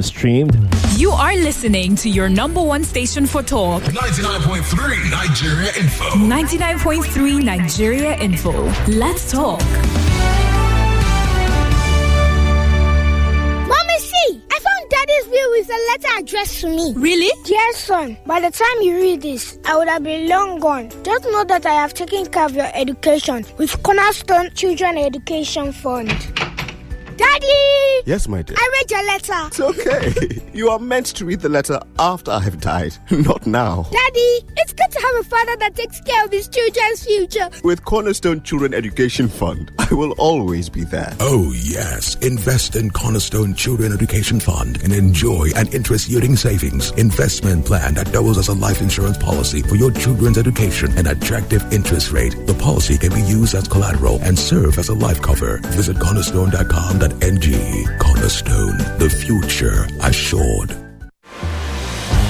streamed. You are listening to your number one station for talk. 99.3 Nigeria Info. 99.3 Nigeria Info. Let's talk. Mommy, see, I found Daddy's will with a letter addressed to me. Really? Dear son, by the time you read this, I would have been long gone. Just know that I have taken care of your education with Cornerstone Children Education Fund. Daddy! Yes, my dear. I read your letter. It's okay. You are meant to read the letter after I have died, not now. Daddy, it's good to have a father that takes care of his children's future. With Cornerstone Children Education Fund, I will always be there. Oh, yes. Invest in Cornerstone Children Education Fund and enjoy an interest-yielding savings investment plan that doubles as a life insurance policy for your children's education and attractive interest rate. The policy can be used as collateral and serve as a life cover. Visit cornerstone.com.ng. Cornerstone, the future assured.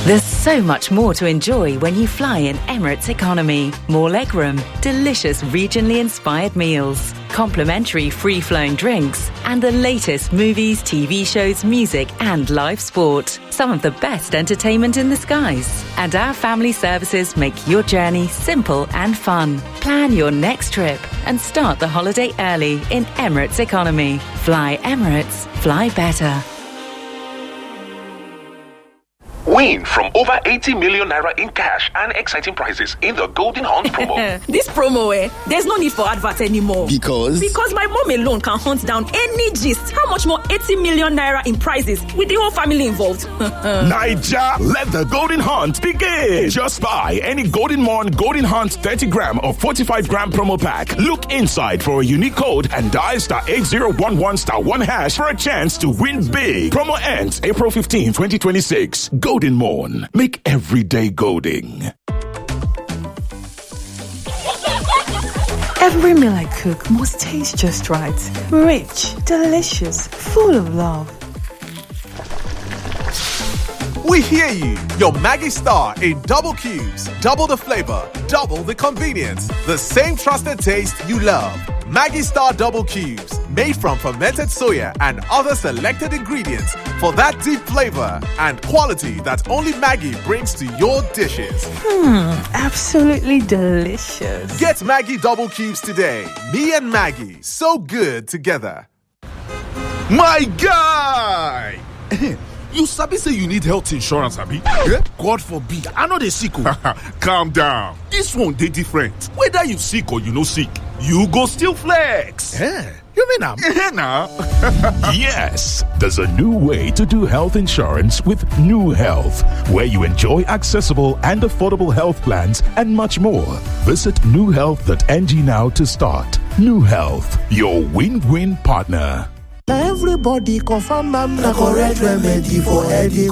There's so much more to enjoy when you fly in Emirates Economy. More legroom, delicious regionally inspired meals, complimentary free-flowing drinks, and the latest movies, TV shows, music, and live sport. Some of the best entertainment in the skies. And our family services make your journey simple and fun. Plan your next trip and start the holiday early in Emirates Economy. Fly Emirates, fly better. Win from over 80 million naira in cash and exciting prizes in the Golden Hunt promo. This promo, there's no need for advert anymore. Because my mom alone can hunt down any gist. How much more 80 million naira in prizes with the whole family involved? Naija, let the Golden Hunt begin. Just buy any Golden Morn Golden Hunt 30 gram or 45 gram promo pack. Look inside for a unique code and dial *8011 *1# for a chance to win big. Promo ends April 15, 2026. Golden Morn. Make every day golden. Every meal I cook must taste just right. Rich, delicious, full of love. We hear you. Your Maggie Star in double cubes. Double the flavor, double the convenience. The same trusted taste you love. Maggie Star Double Cubes. Made from fermented soya and other selected ingredients for that deep flavor and quality that only Maggie brings to your dishes. Absolutely delicious. Get Maggie Double Cubes today. Me and Maggie, so good together. My guy! You sabi say you need health insurance, abi? Yeah? God forbid, I know they sick. Calm down. This one dey different. Whether you sick or you no sick, you go still flex. Yeah. You mean I'm? Yes, there's a new way to do health insurance with New Health, where you enjoy accessible and affordable health plans and much more. Visit newhealth.ng now to start. New Health, your win-win partner. Everybody confirm I'm the correct remedy for headache.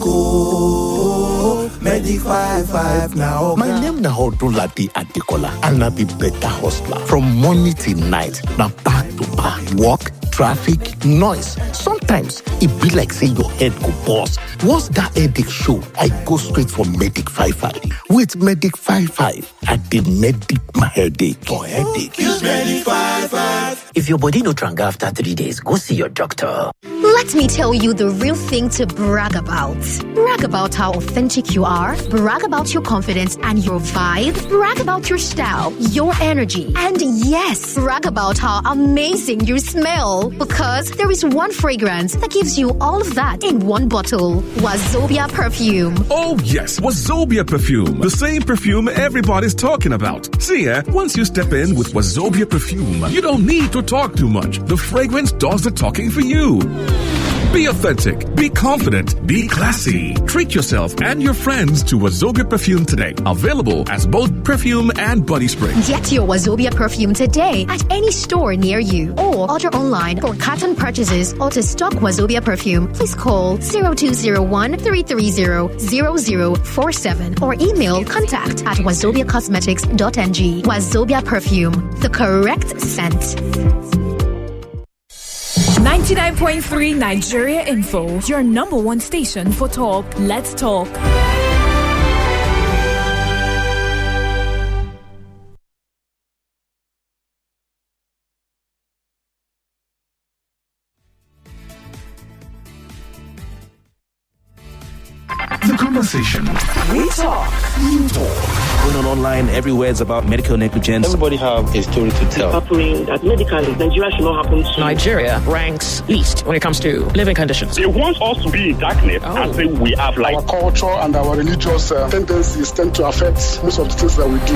Medic 55 now. My name na Odunlade Adekola, and I be better hustler. From morning till night, na back to back. Work, traffic, noise. Sometimes it be like say your head go bust. Once that headache show, I go straight for Medic 55. With Medic 55, I did medic my headache for headache. Use Medic 55. If your body no tranga after 3 days, go see your doctor. Let me tell you the real thing to brag about. Brag about how authentic you are. Brag about your confidence and your vibe. Brag about your style, your energy. And yes, brag about how amazing you smell. Because there is one fragrance that gives you all of that in one bottle. Wazobia perfume. Oh yes, Wazobia perfume. The same perfume everybody's talking about. See, once you step in with Wazobia perfume, you don't need to talk too much. The fragrance does the talking for you. Be authentic, be confident, be classy. Treat yourself and your friends to Wazobia perfume today. Available as both perfume and body spray. Get your Wazobia perfume today at any store near you or order online for carton purchases or to stock Wazobia perfume. Please call 0201-330-0047 or email contact@wazobiacosmetics.ng. Wazobia perfume, the correct scent. 99.3 Nigeria Info, your number one station for talk. Let's talk. The conversation. We talk. You talk. Going on online, everywhere is about medical negligence. Everybody have a story to tell. Happening that medically, Nigeria should not happen to. Nigeria ranks least when it comes to living conditions. They want us to be in darkness and say we have light. Our culture and our religious tendencies tend to affect most of the things that we do.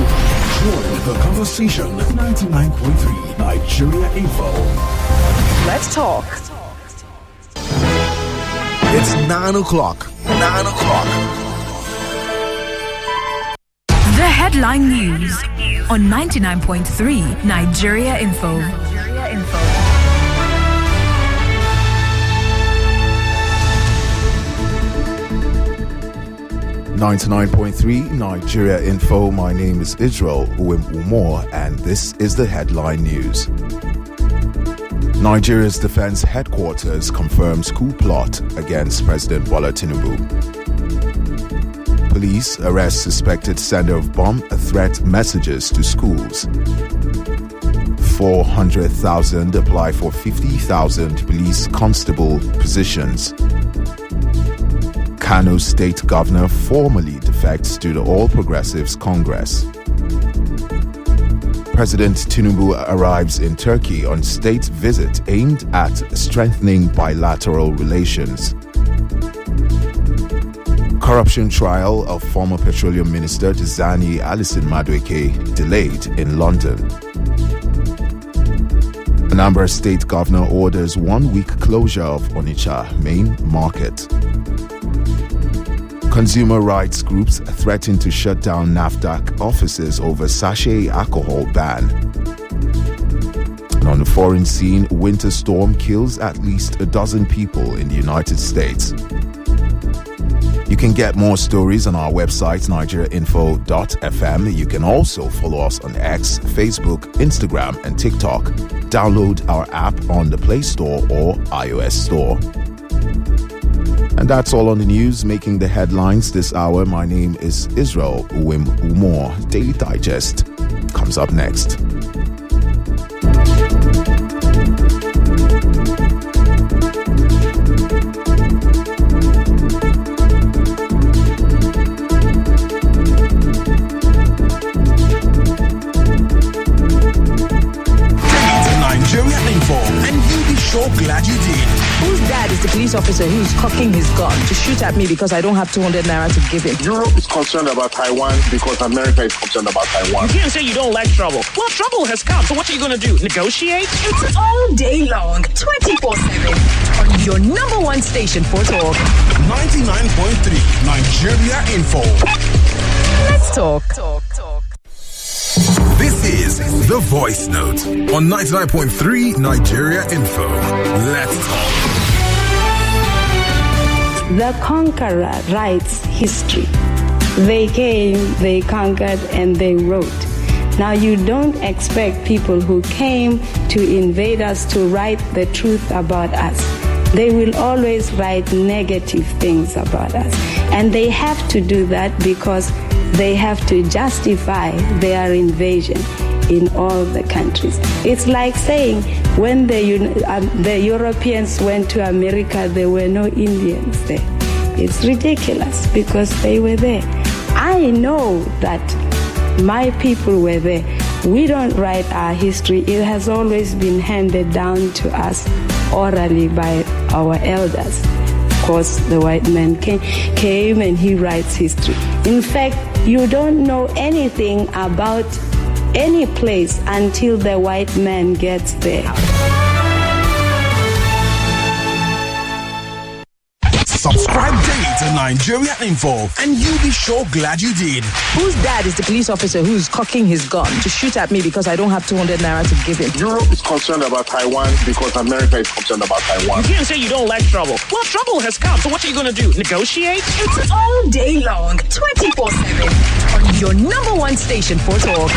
Join the conversation. 99.3 Nigeria Info. Let's talk. It's 9 o'clock. 9 o'clock. The headline news on 99.3 Nigeria Info. 99.3 Nigeria Info. My name is Israel Uwimumor, and this is the headline news. Nigeria's defense headquarters confirms coup plot against President Bola Tinubu. Police arrest suspected sender of bomb threat messages to schools. 400,000 apply for 50,000 police constable positions. Kano State Governor formally defects to the All Progressives Congress. President Tinubu arrives in Turkey on state visit aimed at strengthening bilateral relations. Corruption trial of former Petroleum Minister Dizani Alison Madueke delayed in London. Anambra State Governor orders 1 week closure of Onitsha main market. Consumer rights groups threaten to shut down NAFDAC offices over sachet alcohol ban. And on the foreign scene, winter storm kills at least a dozen people in the United States. You can get more stories on our website, nigeriainfo.fm. You can also follow us on X, Facebook, Instagram, and TikTok. Download our app on the Play Store or iOS Store. And that's all on the news, making the headlines this hour. My name is Israel Umor. Daily Digest comes up next. Nigeria Info, and you'll be so glad you did. Whose dad is the police officer who's cocking his gun to shoot at me because I don't have 200 naira to give him? Europe is concerned about Taiwan because America is concerned about Taiwan. You can't say you don't like trouble. Well, trouble has come, so what are you going to do? Negotiate? It's all day long, 24/7, on your number one station for talk. 99.3 Nigeria Info. Let's talk. This is The Voice Note on 99.3 Nigeria Info. Let's talk. The conqueror writes history. They came, they conquered, and they wrote. Now you don't expect people who came to invade us to write the truth about us. They will always write negative things about us. And they have to do that because they have to justify their invasion in all the countries. It's like saying when the Europeans went to America, there were no Indians there. It's ridiculous because they were there. I know that my people were there. We don't write our history. It has always been handed down to us orally by our elders. Of course, the white man came and he writes history. In fact, you don't know anything about any place until the white man gets there. Subscribe daily to Nigeria Info, and you'll be so glad you did. Whose dad is the police officer who's cocking his gun to shoot at me because I don't have 200 naira to give him? Europe is concerned about Taiwan because America is concerned about Taiwan. You can't say you don't like trouble. Well, trouble has come, so what are you going to do? Negotiate? It's all day long, 24/7, on your number one station for talk.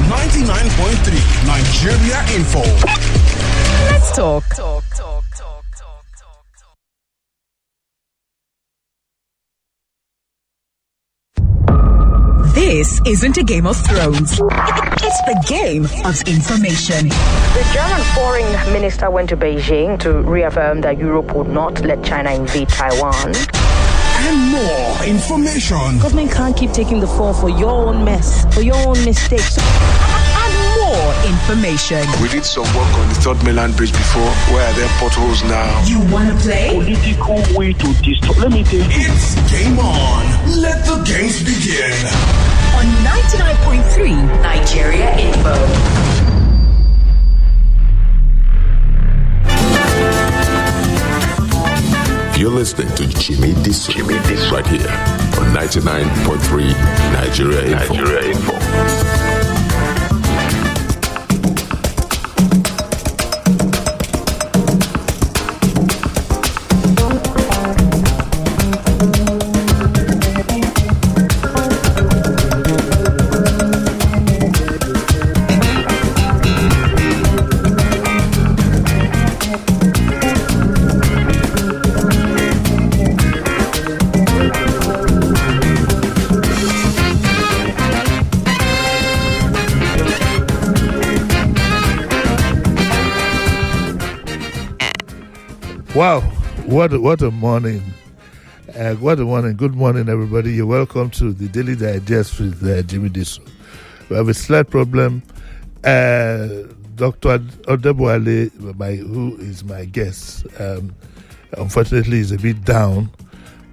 99.3 Nigeria Info. Let's talk. This isn't a Game of Thrones. It's the game of information. The German foreign minister went to Beijing to reaffirm that Europe would not let China invade Taiwan. And more information. Government can't keep taking the fall for your own mess, for your own mistakes. And more information. We did some work on the Third Mainland Bridge before. Where are there potholes now? You wanna play? Political way to destroy. Let me tell you. It's game on. Let the games begin. On 99.3 Nigeria Info. You're listening to Jimi Disu right here on 99.3 Nigeria Info. Wow, what a morning. What a morning. Good morning, everybody. You're welcome to the Daily Digest with Jimi Disu. We have a slight problem. Dr. Odeboale, who is my guest, unfortunately is a bit down,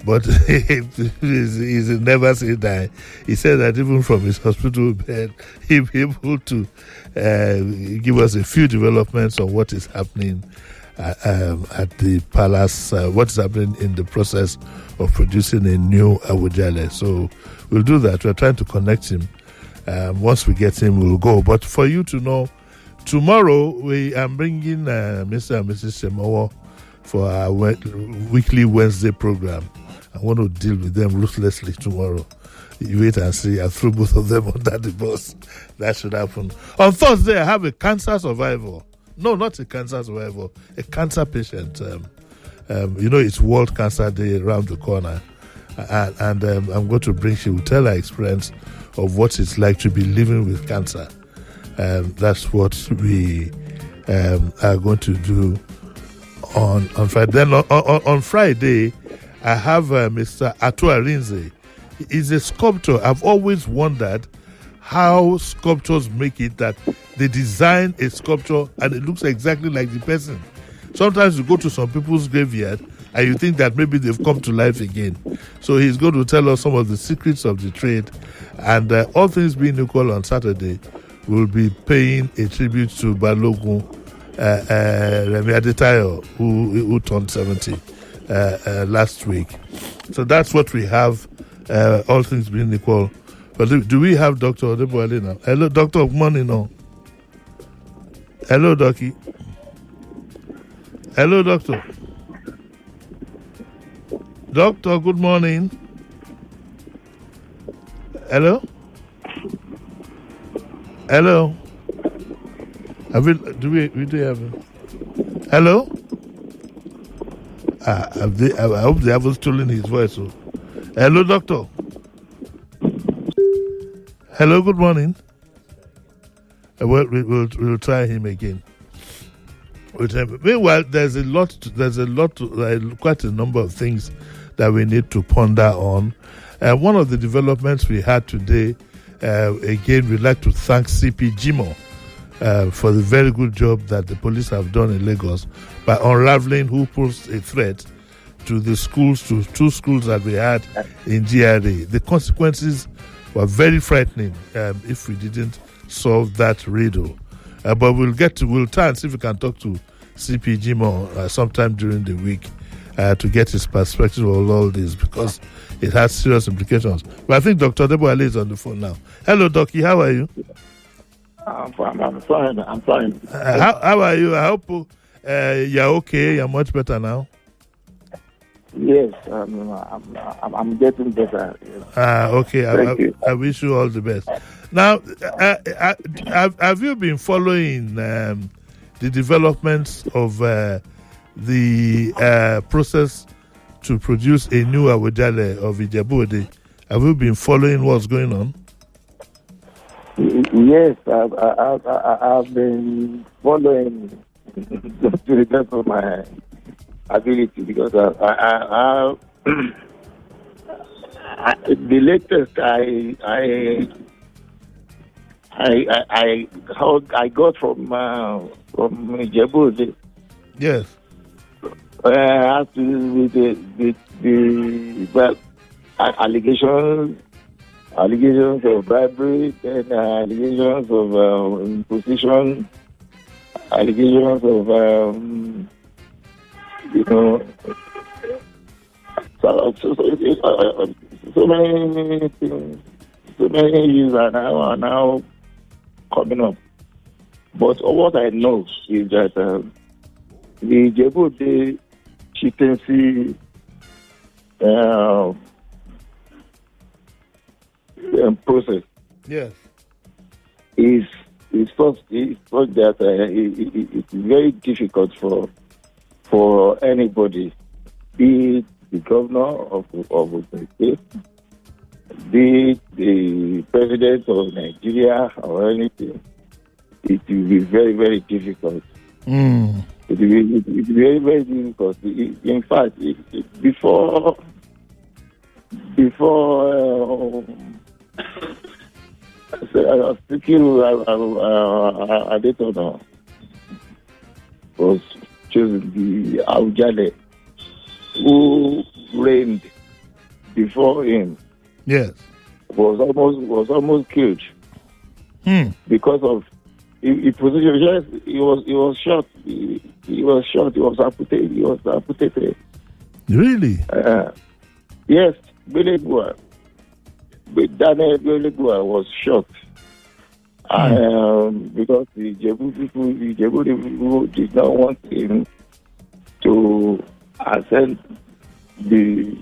but he's never say die. He said that even from his hospital bed, he'll be able to give us a few developments on what is happening at the palace, what's happening in the process of producing a new Awujale. So we'll do that. We're trying to connect him. Once we get him, we'll go. But for you to know, tomorrow we are bringing Mr. and Mrs. Semowo for our weekly Wednesday program. I want to deal with them ruthlessly tomorrow. You wait and see. I threw both of them under the bus. That should happen. On Thursday, I have a cancer survivor. No, not a cancer survivor, a cancer patient. It's World Cancer Day around the corner. And I'm going to she will tell her experience of what it's like to be living with cancer. That's what we are going to do on Friday. Then on Friday, I have Mr. Atu Arinze. He's a sculptor. I've always wondered how sculptors make it that they design a sculpture and it looks exactly like the person. Sometimes you go to some people's graveyard and you think that maybe they've come to life again. So he's going to tell us some of the secrets of the trade. And all things being equal, on Saturday, we'll be paying a tribute to Balogun Remi Adetayo, who turned 70 last week. So that's what we have, all things being equal. But do we have Dr. Odeboale now? Hello, Doctor. Good morning now. Hello, Docky. Hello, Doctor. Doctor, good morning. Hello? Hello? Do we have him? Hello? I hope they haven't stolen his voice. So. Hello, Doctor. Hello, good morning. We'll try him again. Meanwhile, there's quite a number of things that we need to ponder on. One of the developments we had today, again, we'd like to thank CP Jimo for the very good job that the police have done in Lagos by unraveling who posed a threat to the schools, to two schools that we had in GRA. The consequences were very frightening if we didn't solve that riddle. But we'll try and see if we can talk to CP Jimo sometime during the week to get his perspective on all this, because it has serious implications. But I think Dr. Odeboale is on the phone now. Hello, Docky. How are you? I'm fine. How are you? I hope you're okay. You're much better now. Yes, I'm getting better. Yes. Okay. I wish you all the best. Now, have you been following the developments of the process to produce a new Awujale of Ijebu-Ode? Have you been following what's going on? Yes, I've been following to the best of my ability, because The latest I got from Ijebu. Yes. Has to do with the allegations of bribery, and allegations of imposition, allegations of so many things, so many issues are now coming up. But what I know is that the Djibouti chieftaincy process, yes, is such that it's very difficult for anybody, be it the governor of the state, be it the president of Nigeria or anything. It will be very, very difficult. Mm. It will be very, very difficult. In fact, before I was thinking, I didn't know, was chosen the Aujale, who reigned before him. Yes, was almost killed because of his position. Yes, he was shot. He was shot. He was amputated. Really? Yes, Daniel Belegua was shot. Because the Jebu people did not want him to ascend the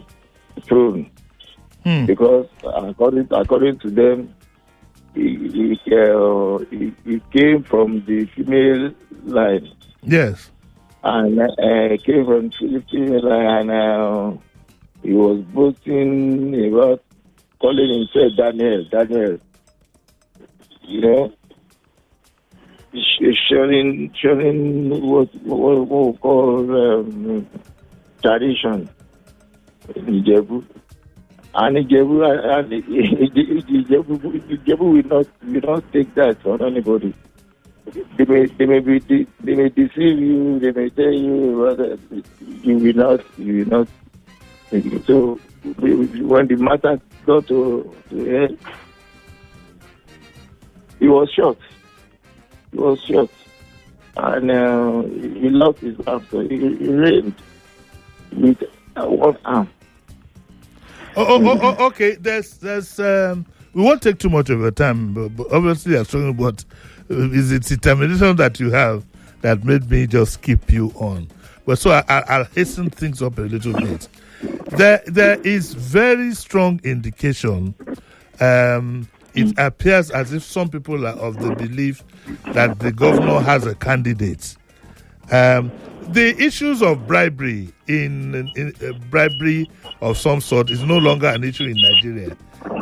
throne. Because according to them, he came from the female line. Yes. And came from the female line, and he was boasting about calling himself Daniel. You know, showing what we call tradition in Ijebu. And Ijebu will not take that from anybody. They may deceive you. They may tell you that you will not. So when the matter got to end, he was shot, and he lost his arm. So he reigned with one arm. Okay. There's we won't take too much of your time, but obviously you're talking about is it determination that you have that made me just keep you on. But so I'll hasten things up a little bit. There is very strong indication. It appears as if some people are of the belief that the governor has a candidate. The issues of bribery in bribery of some sort is no longer an issue in Nigeria.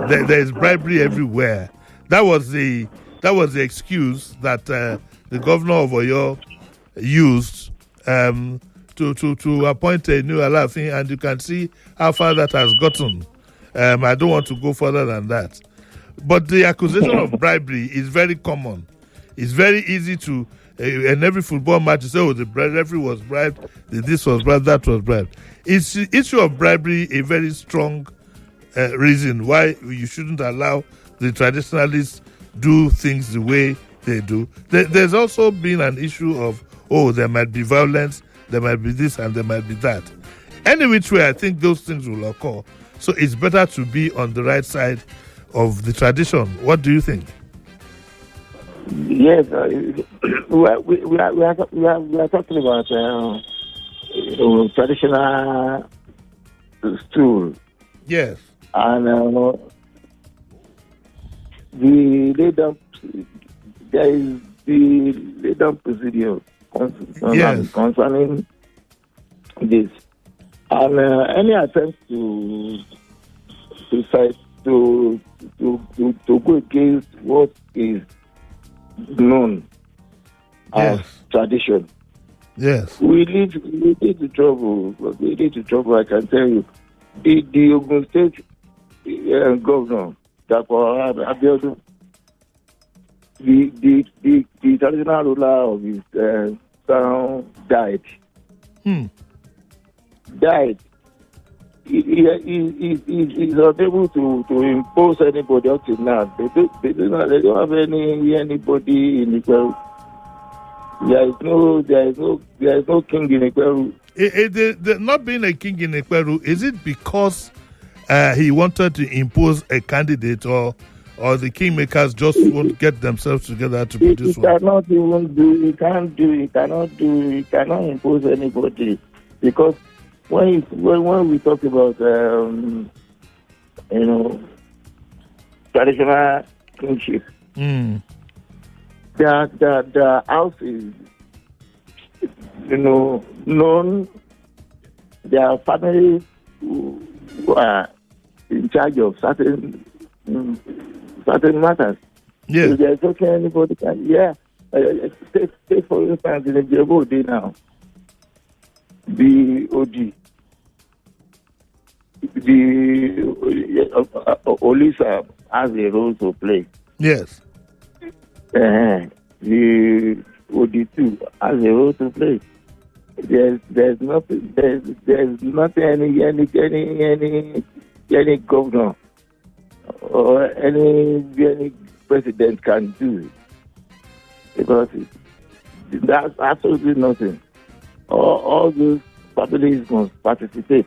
There is bribery everywhere. That was the excuse that the governor of Oyo used to appoint a new Alafin, and you can see how far that has gotten. I don't want to go further than that. But the accusation of bribery is very common. It's very easy to, in every football match, you say, oh, the referee was bribed, this was bribed, that was bribed. It's the issue of bribery a very strong reason why you shouldn't allow the traditionalists do things the way they do. There's also been an issue of, there might be violence, there might be this and there might be that. Any which way, I think those things will occur. So it's better to be on the right side of the tradition. What do you think? Yes, we are talking about traditional stool. Yes. And there is the laid-down procedure concerning this. And any attempt to go against what is known as tradition. Yes. We lead to trouble. I can tell you. The Ogun State governor, Abiodun, the traditional ruler of his town died. Died. He's unable to impose anybody up to now. They don't have anybody in Ikweru. There is no king in Ikweru. Not being a king in Ikweru, is it because he wanted to impose a candidate, or the kingmakers just won't get themselves together to produce one? He cannot impose anybody, because when we talk about traditional kingship, the house is known. There are families who are in charge of certain matters. Yes. So there's okay anybody can. Yeah. Take for instance in the Jebode now. The OG. The Olisa has a role to play. Yes. The OD2 has a role to play. There's nothing any governor or any president can do, because that's absolutely nothing. All those families must participate.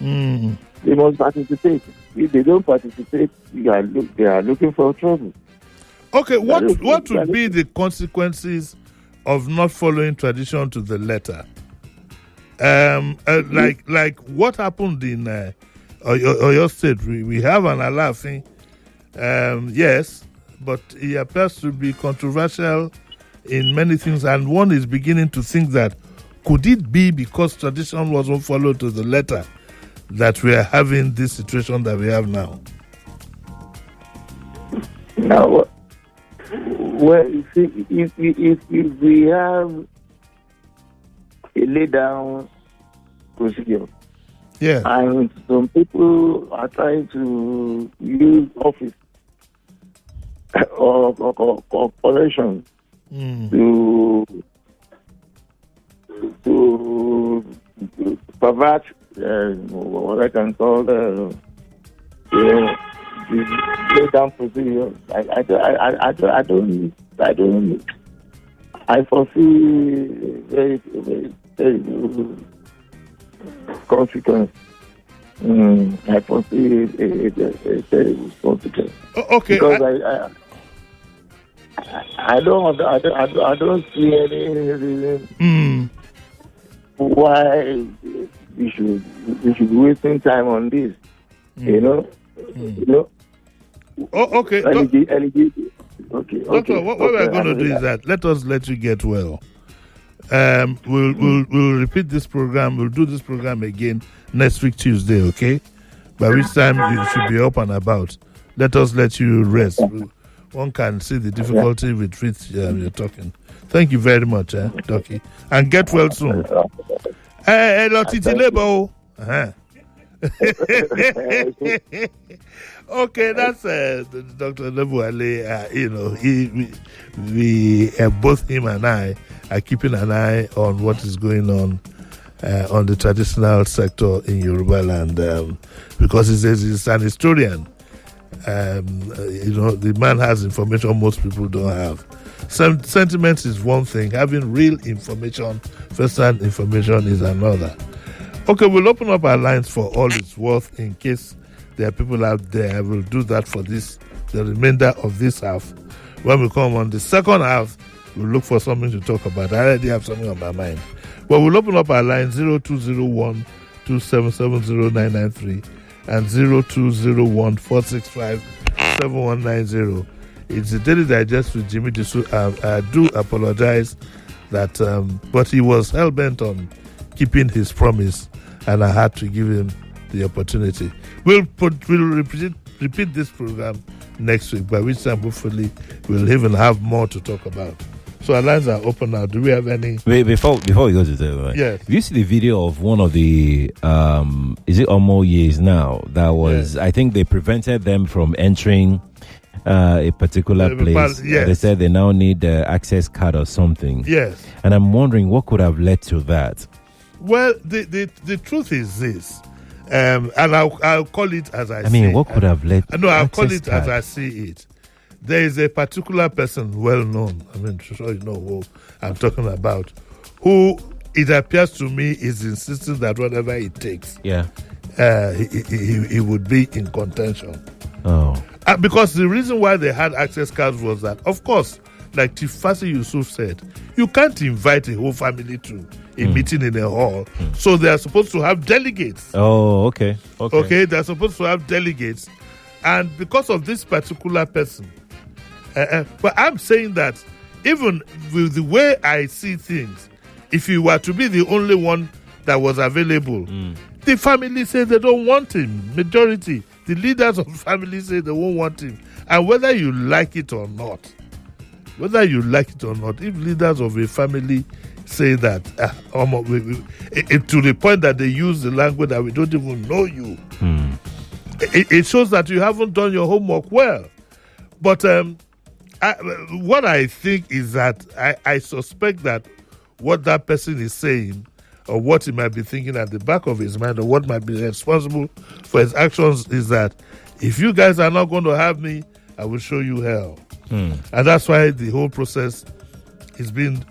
They must participate. If they don't participate, they are looking for trouble. Okay, what would be the consequences of not following tradition to the letter? Like what happened in Oyo State? We have an Alaafin, yes, but he appears to be controversial in many things, and one is beginning to think that could it be because tradition wasn't followed to the letter that we are having this situation that we have now? Now, well, you see, if we have a laid down procedure, yeah, and some people are trying to use office or corporation to pervert what I can call the lay down procedure. I foresee very consequence. I foresee a terrible consequence. Okay. Because I don't see any reason why we should be wasting time on this. You know. Oh, okay. Okay. Doctor, what we're going to do is that let us let you get well. We'll repeat this program. We'll do this program again next week Tuesday. Okay. By which time you should be up and about. Let us let you rest. One can see the difficulty with which you're talking. Thank you very much, Doki. And get well soon. Hello, Titi Lebo. Okay, that's Dr. Lebuale. We both him and I are keeping an eye on what is going on the traditional sector in Yoruba land, because he's an historian. The man has information most people don't have. Some sentiments is one thing. Having real information, first-hand information, is another. Okay, we'll open up our lines for all it's worth in case there are people out there. We'll do that for the remainder of this half. When we come on the second half, we'll look for something to talk about. I already have something on my mind. But we'll open up our line 0201 2770993 and 0201 7190. It's the Daily Digest with Jimi Disu. I do apologize that, but he was hell-bent on keeping his promise, and I had to give him the opportunity. We'll repeat this program next week, by which time hopefully we'll even have more to talk about. So our lines are open now. Do we have any? Wait, before we go to the right? Yeah. You see the video of one of the is it Omo years now? That was I think they prevented them from entering a particular place. Yes. They said they now need the access card or something. Yes. And I'm wondering what could have led to that. Well, the truth is this, and I'll call it as I see. I mean, what could have led? No, I'll call access it card? as I see it. There is a particular person, well known. I mean, sure you know who I'm talking about, who it appears to me is insisting that whatever it takes, he would be in contention. Oh, because the reason why they had access cards was that, of course, like Tifasi Yusuf said, you can't invite a whole family to a meeting in a hall. So they are supposed to have delegates. Oh, okay. Okay, they're supposed to have delegates. And because of this particular person, but I'm saying that even with the way I see things, if you were to be the only one that was available, the family say they don't want him. Majority, the leaders of the family say they won't want him. And whether you like it or not, if leaders of a family say that, to the point that they use the language that we don't even know you, it shows that you haven't done your homework well. But what I think is that I suspect that what that person is saying, or what he might be thinking at the back of his mind, or what might be responsible for his actions, is that if you guys are not going to have me, I will show you hell. And that's why the whole process is being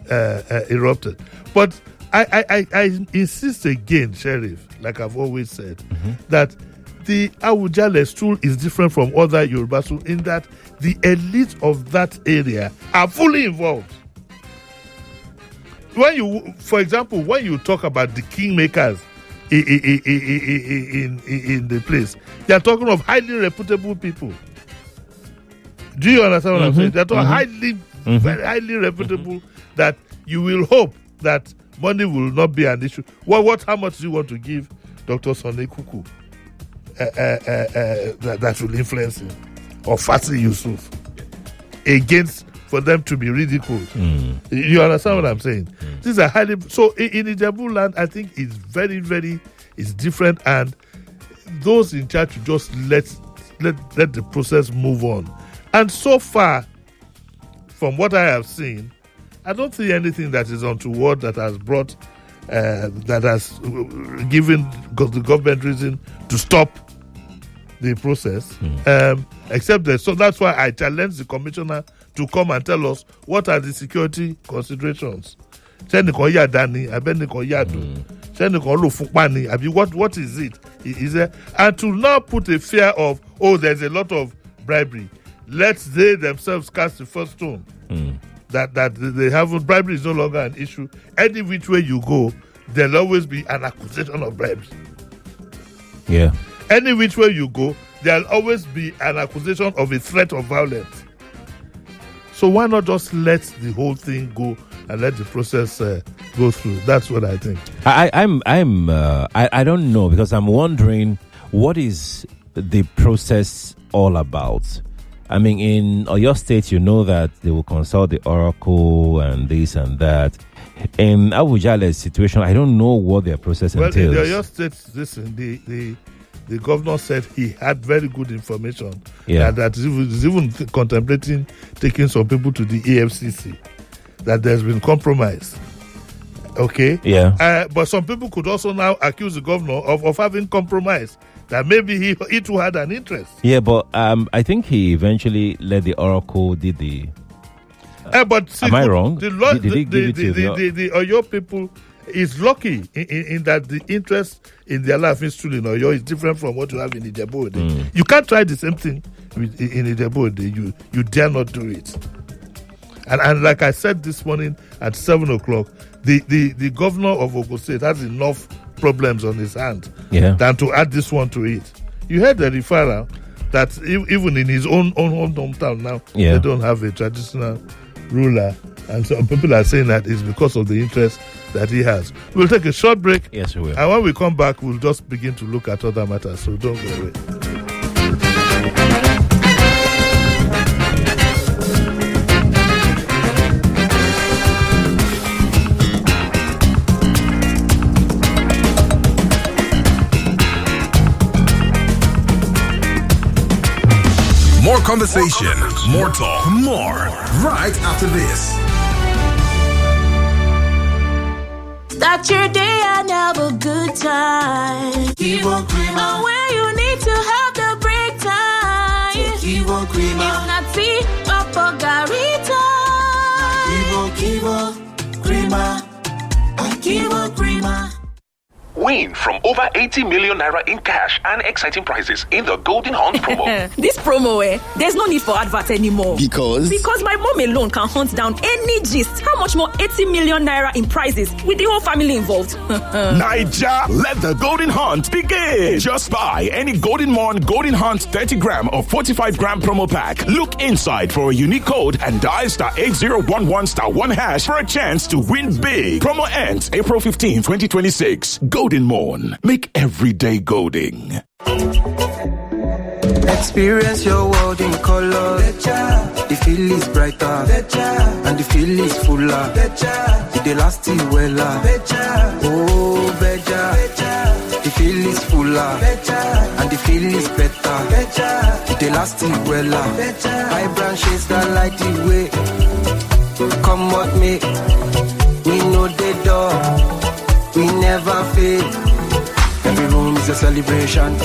erupted. But I insist again, Sheriff, like I've always said, that the Awujale stool is different from other Yoruba stool in that the elite of that area are fully involved. For example, when you talk about the kingmakers in the place, they are talking of highly reputable people. Do you understand what I'm saying? They're talking very highly reputable, that you will hope that money will not be an issue. How much do you want to give Dr. Sonny Kuku that will influence him? Or Fasi Yusuf for them to be ridiculed. You understand what I'm saying? These are highly... So in Ijebu land, I think it's very, very... It's different, and those in charge should just let the process move on. And so far, from what I have seen, I don't see anything that is untoward that has brought... that has given the government reason to stop the process, except that. So that's why I challenge the commissioner to come and tell us what are the security considerations. What is it? Is there? And to now put a fear of, there's a lot of bribery. Let they themselves cast the first stone. That they haven't. Bribery is no longer an issue. Any which way you go, there'll always be an accusation of bribes. Yeah. Any which way you go, there'll always be an accusation of a threat of violence. So why not just let the whole thing go and let the process go through? That's what I think. I don't know, because I'm wondering, what is the process all about? I mean, in Oyo State, you know that they will consult the oracle and this and that. In Awujale's situation, I don't know what their process entails. In the Oyo State, listen, the governor said he had very good information. That he's even contemplating taking some people to the EFCC. That there's been compromise. Okay? Yeah. But some people could also now accuse the governor of having compromise. That maybe he too had an interest. Yeah, but I think he eventually let the oracle did the... but see, am I wrong? The Oyo people is lucky in that the interest in their life in stool in Oyo is different from what you have in Ijebu. You can't try the same thing in Ijebu. You dare not do it. And like I said this morning at 7 o'clock, the governor of Ogun State has enough problems on his hand than to add this one to it. You heard the referral that even in his own hometown now, they don't have a traditional ruler. And some people are saying that it's because of the interest that he has. We'll take a short break. Yes, we will. And when we come back, we'll just begin to look at other matters. So don't go away. More conversation, more talk, more. Right after this. Start your day and have a good time. Kivo Creamer. And where you need to have the break time. Kivo Creamer. If not tea, Papa Garita. Kivo Creamer. Kivo Creamer. Win from over 80 million naira in cash and exciting prizes in the Golden Hunt promo. This promo, there's no need for advert anymore. Because my mom alone can hunt down any gist. How much more 80 million naira in prizes with the whole family involved? Naija, let the Golden Hunt begin. Just buy any Golden Morn Golden Hunt 30 gram or 45 gram promo pack. Look inside for a unique code and dial *8011*1# for a chance to win big. Promo ends April 15, 2026. Golden Morn. Make every day golden. Experience your world in color. The feel is brighter and the feel is fuller. The last is weller. Oh, better. The feel is fuller and the feel is better. The last is weller. High branches that light the way. Come what me. We know the door. We never fail. Every room is a celebration.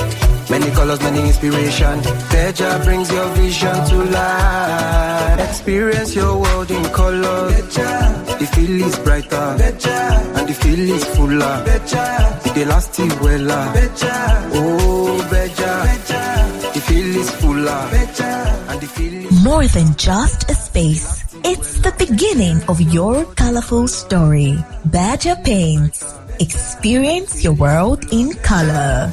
Many colors, many inspiration. Beja brings your vision to life. Experience your world in color. The feel is brighter and the feel is fuller. The last is weller. Oh, Beja. The feel is fuller and the feel is more than just a space. It's the beginning of your colorful story. Badger Paints. Experience your world in color.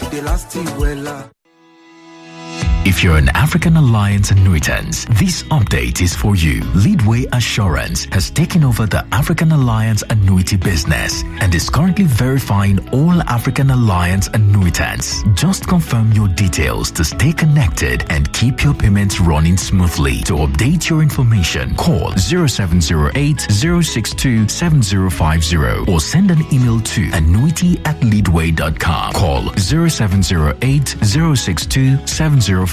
If you're an African Alliance annuitant, this update is for you. Leadway Assurance has taken over the African Alliance annuity business and is currently verifying all African Alliance annuitants. Just confirm your details to stay connected and keep your payments running smoothly. To update your information, call 0708-062-7050 or send an email to annuity@leadway.com. Call 0708-062-7050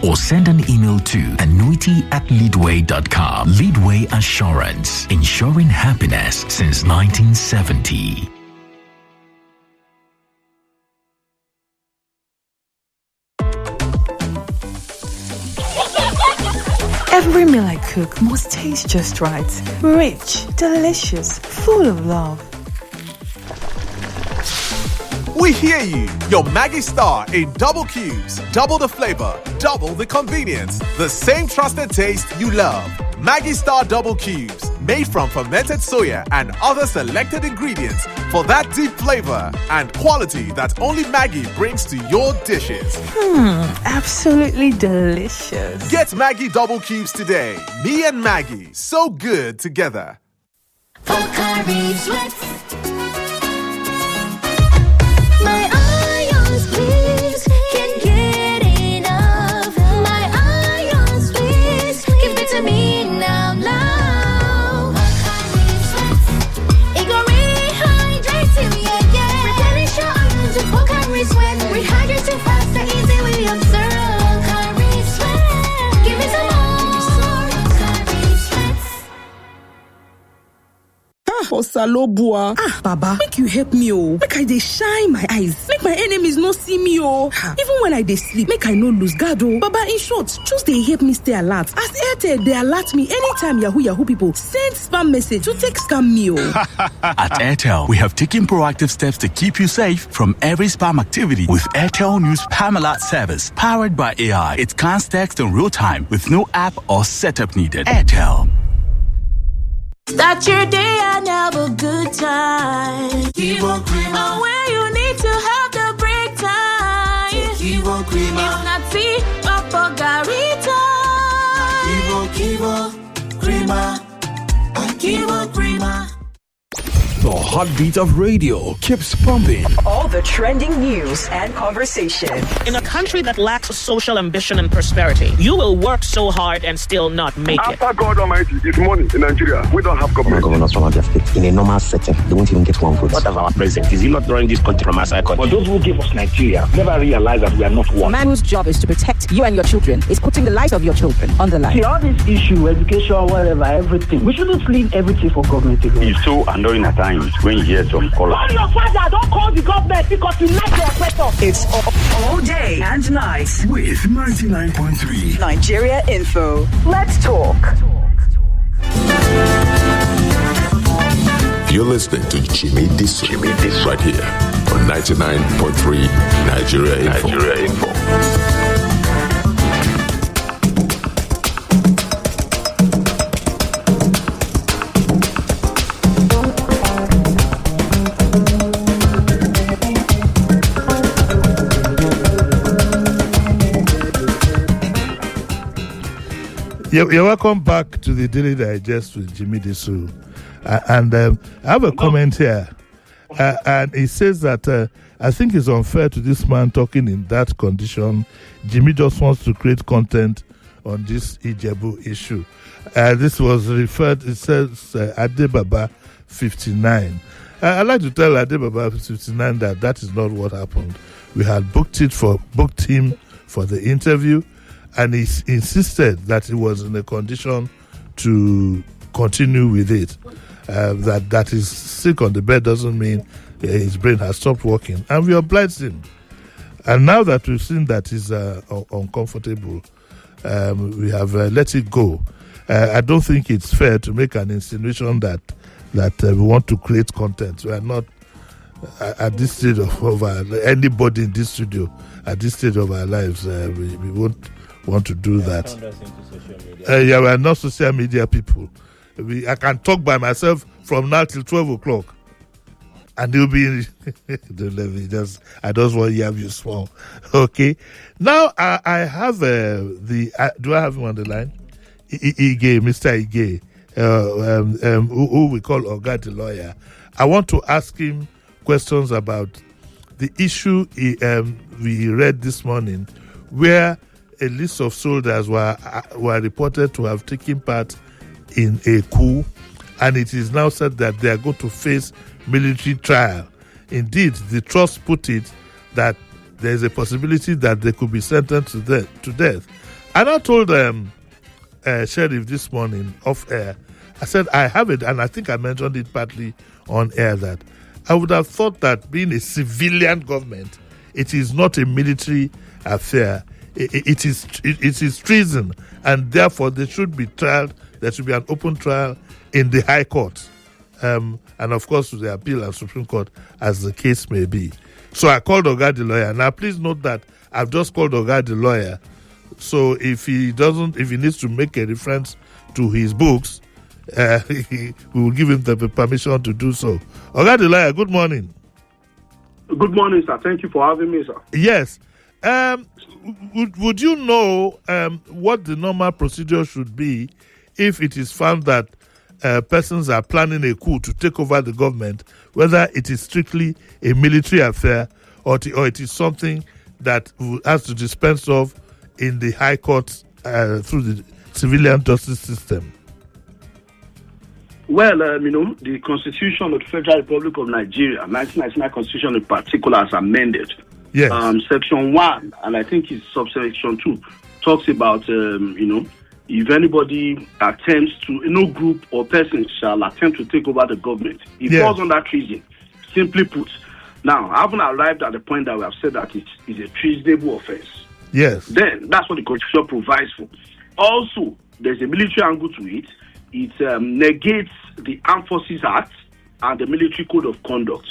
or send an email to annuity@leadway.com. Leadway Assurance, ensuring happiness since 1970. Every meal I cook must taste just right. Rich, delicious, full of love. We hear you. Your Maggie Star in double cubes. Double the flavor, double the convenience. The same trusted taste you love. Maggie Star double cubes. Made from fermented soya and other selected ingredients for that deep flavor and quality that only Maggie brings to your dishes. Absolutely delicious. Get Maggie double cubes today. Me and Maggie, so good together. My ions, please, can't get enough. My ions, please, give it to me now, now. It gon' rehydrate you, yeah. Replenish your ions with Pocari Sweat. Rehydrate you faster, easy we observe. Pocari Sweat, give me some more. Pocari Sweat. Osalobua. Baba, make you help me, oh. Make I dey shine my eyes. Make my enemies no see me, oh. Even when I dey sleep, make I no lose guard, oh. Baba, in short, just dey help me stay alert. As Airtel, they alert me anytime Yahoo people send spam message to take scam me, oh. At Airtel, we have taken proactive steps to keep you safe from every spam activity with Airtel News Spam Alert service. Powered by AI, it scans text in real time with no app or setup needed. Airtel. Start your day and have a good time. Kivo Creamer. And where you need to have the break time. Kivo Creamer. If not tea, Papa Garita. Kivo Creamer. Kivo Creamer. The heartbeat of radio keeps pumping. All the trending news and conversation. In a country that lacks social ambition and prosperity, you will work so hard and still not make it. After God Almighty, it's money in Nigeria. We don't have government. Governors from Abia State, in a normal setting, they won't even get one vote. What of our president? Is he not running this country from our side? But those who give us Nigeria never realize that we are not one. A man whose job is to protect you and your children is putting the lives of your children on the line. See, all this issue, education, whatever, everything, we shouldn't leave everything for government to do. It's so annoying at times when you hear some callers. Call your father, don't call the government because you like your oppressor. It's all day and night with 99.3 Nigeria Info. Let's talk. You're listening to Jimi Disu, right here on 99.3 Nigeria Info. You're welcome back to the Daily Digest with Jimi Disu. And I have a comment here. And he says that I think it's unfair to this man talking in that condition. Jimmy just wants to create content on this Ijebu issue. This was referred, it says Adebaba 59. I'd like to tell Adebaba 59 that is not what happened. We had booked him for the interview, and he insisted that he was in a condition to continue with it. That he's sick on the bed doesn't mean his brain has stopped working, and we obliged him. And now that we've seen that he's uncomfortable, we have let it go. I don't think it's fair to make an insinuation that we want to create content. We are not at this stage of anybody in this studio at this stage of our lives. We won't want to do that. We are not social media people. I can talk by myself from now till 12 o'clock. And you'll be don't let me I just want you have you small. Okay. Now I have do I have him on the line? Ige, Mr. Ige, who we call Oga the lawyer. I want to ask him questions about the issue we read this morning, where a list of soldiers were reported to have taken part in a coup, and it is now said that they are going to face military trial. Indeed, the trust put it that there is a possibility that they could be sentenced to death. And I told Sheriff this morning off air, I said I have it, and I think I mentioned it partly on air, that I would have thought that being a civilian government, it is not a military affair. It is treason, and therefore there should be trial. There should be an open trial in the High Court, and of course to the Appeal and Supreme Court, as the case may be. So I called Oga the lawyer. Now please note that I've just called Oga the lawyer. So if he needs to make a reference to his books, we will give him the permission to do so. Oga the lawyer, good morning. Good morning, sir. Thank you for having me, sir. Yes. Would you know what the normal procedure should be if it is found that persons are planning a coup to take over the government, whether it is strictly a military affair or it is something that has to dispense of in the High Court through the civilian justice system? Well, the Constitution of the Federal Republic of Nigeria, 1999 Constitution in particular, has amended. Yes. Section 1, and I think it's subsection 2, talks about, if anybody attempts to, no group or person shall attempt to take over the government. It falls under treason, simply put. Now, I haven't arrived at the point that we have said that it is a treasonable offense. Yes. Then, that's what the Constitution provides for. Also, there's a military angle to it. It negates the Armed Forces Act and the Military Code of Conduct.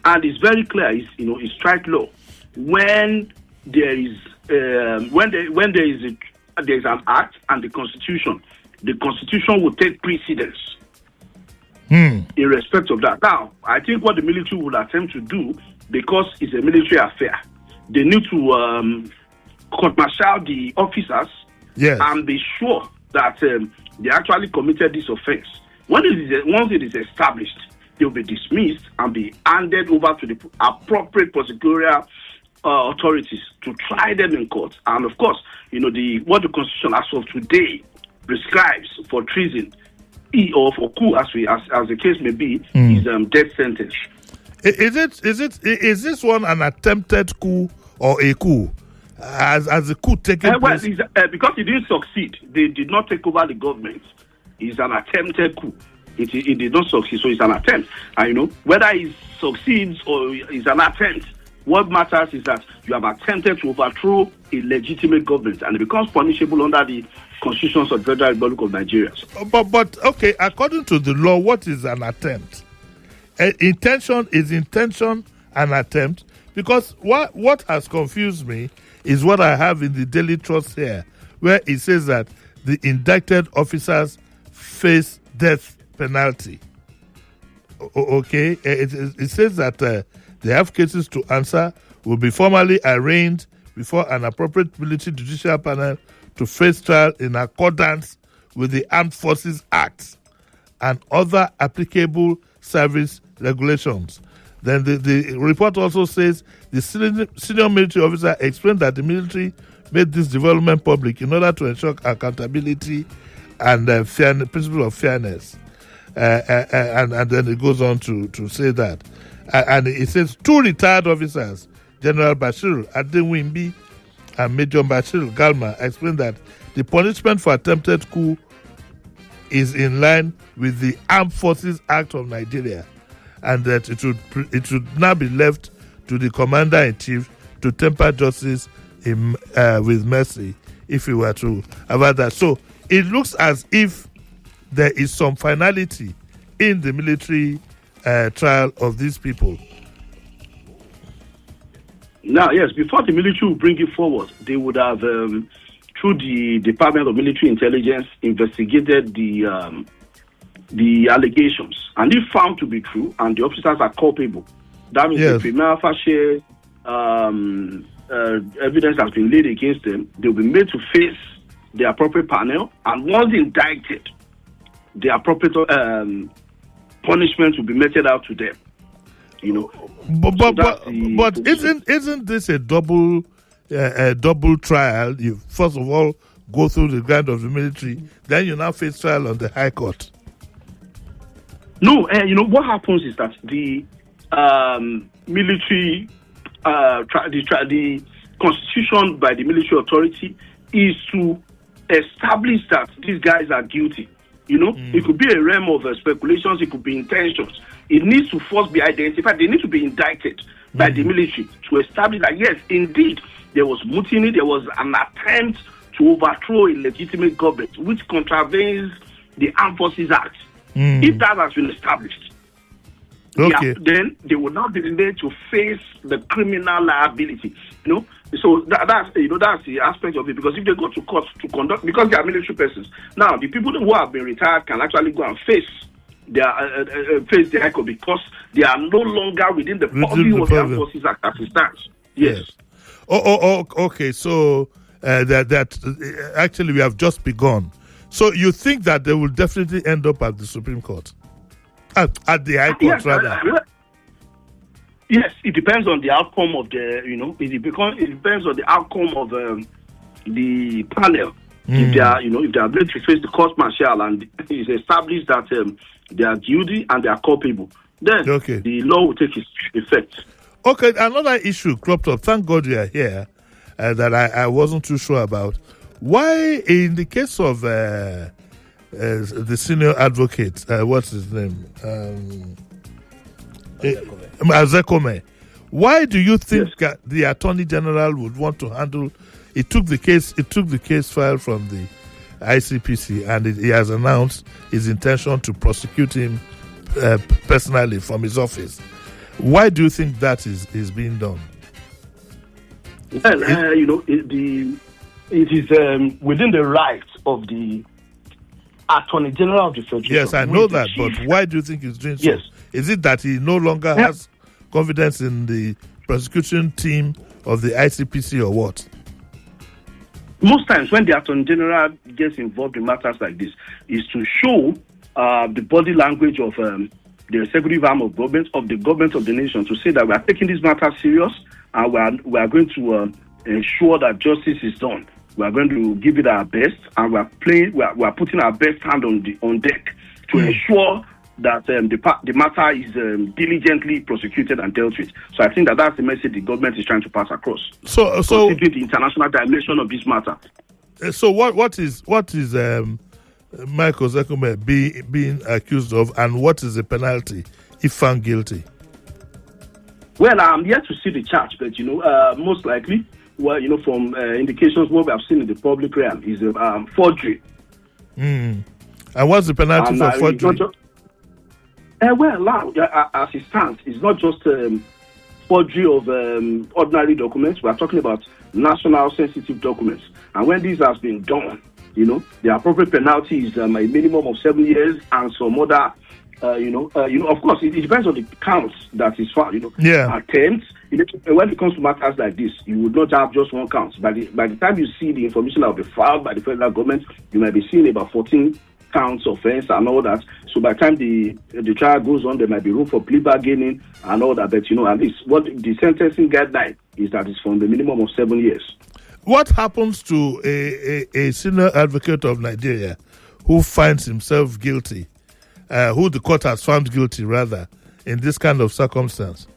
And it's very clear, it's strike law. When there is there's an act and the Constitution will take precedence in respect of that. Now, I think what the military will attempt to do, because it's a military affair, they need to court-martial the officers and be sure that they actually committed this offense. Once it is established, they'll be dismissed and be handed over to the appropriate prosecutorial authorities to try them in court. And of course, what the Constitution as of today prescribes for treason or for coup, as the case may be, is death sentence. Is this one an attempted coup or a coup? As a coup taken place? Because it didn't succeed, they did not take over the government. It's an attempted coup. It did not succeed, so it's an attempt. And whether it succeeds or it's an attempt, what matters is that you have attempted to overthrow a legitimate government, and it becomes punishable under the constitutions of the Federal Republic of Nigeria. But okay, according to the law, what is an attempt? Intention an attempt? Because what has confused me is what I have in the Daily Trust here, where it says that the indicted officers face death penalty. Okay, it says that they have cases to answer, will be formally arraigned before an appropriate military judicial panel to face trial in accordance with the Armed Forces Act and other applicable service regulations. Then the report also says the senior military officer explained that the military made this development public in order to ensure accountability and principle of fairness. And then it goes on to say that. And it says 2 retired officers, General Bashir Adewimbi and Major Bashir Galma, explained that the punishment for attempted coup is in line with the Armed Forces Act of Nigeria, and that it should now be left to the Commander-in-Chief to temper justice with mercy if he were to have that. So it looks as if there is some finality in the military trial of these people. Now, yes, before the military would bring it forward, they would have, through the Department of Military Intelligence, investigated the allegations. And if found to be true, and the officers are culpable, that means the prima facie evidence has been laid against them, they'll be made to face the appropriate panel, and once indicted, the appropriate punishment will be meted out to them. But isn't this a double trial? You first of all go through the ground of the military, then you now face trial on the High Court. No, what happens is that the military, the constitution by the military authority is to establish that these guys are guilty. It could be a realm of speculations, it could be intentions. It needs to first be identified. They need to be indicted by the military to establish that, yes, indeed, there was mutiny, there was an attempt to overthrow a legitimate government, which contravenes the Armed Forces Act. If that has been established, then they will not be made to face the criminal liability. So that's the aspect of it. Because if they go to court to conduct, because they are military persons, now the people who have been retired can actually go and face the High Court because they are no longer within the purview of the Armed Forces Act as it stands. Yes. Okay. So that actually we have just begun. So you think that they will definitely end up at the Supreme Court, at the High Court, rather? Yes, it depends on the outcome of the, it depends on the outcome of the panel. If they are, if they are able to face the court martial and it's established that they are guilty and they are culpable, then the law will take its effect. Okay, another issue cropped up. Thank God you are here. That I wasn't too sure about. Why, in the case of the senior advocate, what's his name? Azekome. Why do you think the Attorney General would want to handle? It took the case file from the ICPC, and he has announced his intention to prosecute him personally from his office. Why do you think that is being done? Well, it is within the rights of the Attorney General of the Federation. Yes, I know that, but why do you think he's doing so? Yes. Is it that he no longer has confidence in the prosecution team of the ICPC or what? Most times when the Attorney General gets involved in matters like this is to show the body language of the executive arm of the government of the nation, to say that we are taking this matter serious and we are going to ensure that justice is done. We are going to give it our best, and we are putting our best hand on deck to ensure that the matter is diligently prosecuted and dealt with. So I think that's the message the government is trying to pass across. So considering the international dimension of this matter. So what is Michael Zekume being accused of, and what is the penalty if found guilty? Well, I'm yet to see the charge, but most likely, from indications what we have seen in the public realm is forgery. And what's the penalty for forgery? As it stands, it's not just forgery of ordinary documents. We are talking about national sensitive documents, and when this has been done, the appropriate penalty is a minimum of 7 years and some other. Of course, it depends on the counts that is found. Attempts. When it comes to matters like this, you would not have just one count. By the time you see the information that will be filed by the federal government, you might be seeing about 14 counts offense and all that. So by the time the trial goes on, there might be room for plea bargaining and all that. But at least what the sentencing guideline is that it's from the minimum of 7 years. What happens to a senior advocate of Nigeria who finds himself guilty, who the court has found guilty, rather, in this kind of circumstance?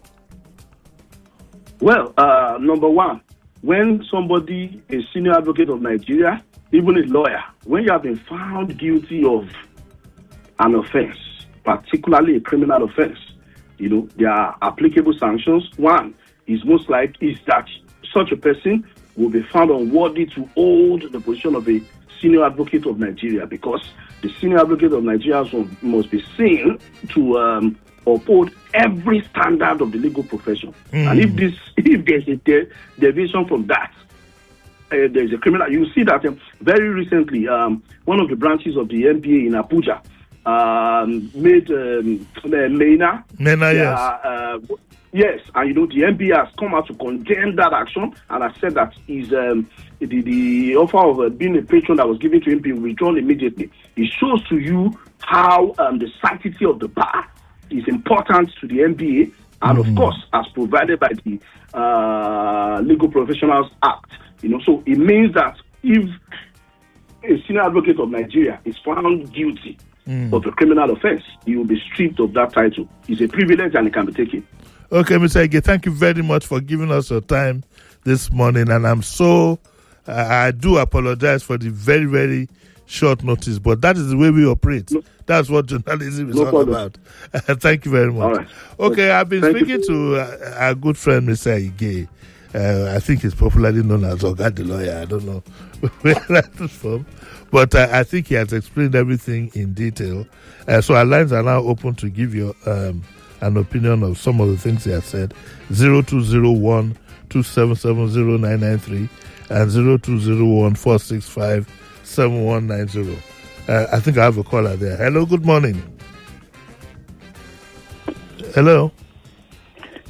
Well, number one, when somebody, a senior advocate of Nigeria, even a lawyer, when you have been found guilty of an offense, particularly a criminal offense, there are applicable sanctions. One is that such a person will be found unworthy to hold the position of a senior advocate of Nigeria, because the senior advocate of Nigeria must be seen to uphold every standard of the legal profession. And if there's a deviation from that, there's a criminal. You see that very recently, one of the branches of the NBA in Abuja made Mena. Yes. Yes, and the NBA has come out to condemn that action and has said that the offer of being a patron that was given to him be withdrawn immediately. It shows to you how the sanctity of the bar is important to the NBA, and of course, as provided by the Legal Professionals Act. So it means that if a senior advocate of Nigeria is found guilty of a criminal offense, he will be stripped of that title. It's a privilege and it can be taken. Okay, Mr. Ige, thank you very much for giving us your time this morning. And I do apologize for the very, very short notice, but that is the way we operate. That's what journalism is all about. Thank you very much. Right. Okay, I've been speaking to our good friend, Mr. Ige. I think he's popularly known as Oga the lawyer. I don't know where that is from. But I think he has explained everything in detail. So our lines are now open to give you an opinion of some of the things he has said. 0201 2770993 and 0201 465 7190. I think I have a caller there. Hello, good morning. Hello.